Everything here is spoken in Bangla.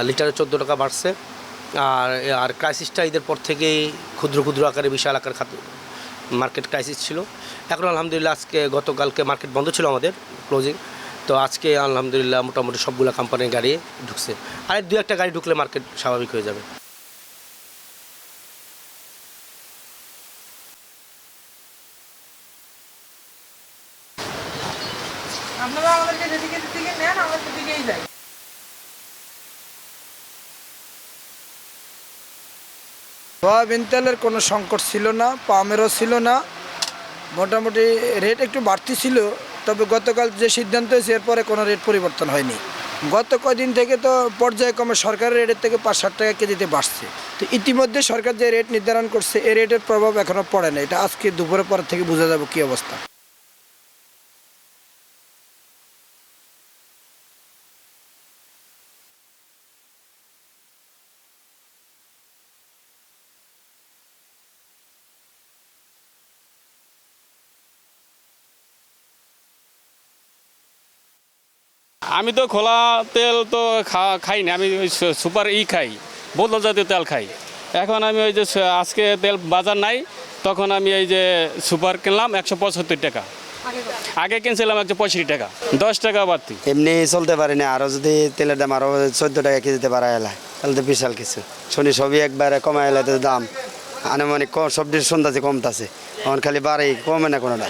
লিটারে 14 টাকা বাড়ছে। আর আর ক্রাইসিসটা ঈদের পর থেকেই ক্ষুদ্র ক্ষুদ্র আকারে বিশাল আকার মার্কেট ক্রাইসিস ছিল। এখন আলহামদুলিল্লাহ আজকে গতকালকে মার্কেট বন্ধ ছিল আমাদের ক্লোজিং, তো আজকে আলহামদুলিল্লাহ মোটামুটি সবগুলো কোম্পানির গাড়ি ঢুকছে। আর 2-1টা গাড়ি ঢুকলে মার্কেট স্বাভাবিক হয়ে যাবে। আপনারা আমাদেরকে যেদিকে যেদিকে নেন আমরা সেদিকেই যাই। সয়াবিন তেলের কোনো সংকট ছিল না, পামেরও ছিল না, মোটামুটি রেট একটু বাড়তি ছিল। তবে গতকাল যে সিদ্ধান্ত হয়েছে এরপরে কোনো রেট পরিবর্তন হয়নি। গত কদিন থেকে তো পর্যায়ক্রমে সরকারের রেটের থেকে 5-7 টাকা কেজিতে বাড়ছে। তো ইতিমধ্যে সরকার যে রেট নির্ধারণ করছে এই রেটের প্রভাব এখনও পড়ে না। এটা আজকে দুপুরের পর থেকে বোঝা যাবে কী অবস্থা। আমি তো খোলা তেল তো খাই না, আমি ওই সুপার খাই, বোতল জাতীয় তেল খাই। এখন আমি ওই যে আজকে তেল বাজার নাই, তখন আমি এই যে সুপার কিনলাম 175 টাকা, আগে কিনছিলাম 165 টাকা, 10 টাকা বাড়তি। এমনি চলতে পারি না, আরও যদি তেলের দাম আরও 14 টাকা কেজিতে বাড়ায় এলায় তাহলে তো বিশাল কিছু। শুনি সবই একবারে কমায় এলে তো দাম আনুমানিক সবজির শুনতেছে কমতেছে, এখন খালি বাড়ে, কমে না কোনোটা।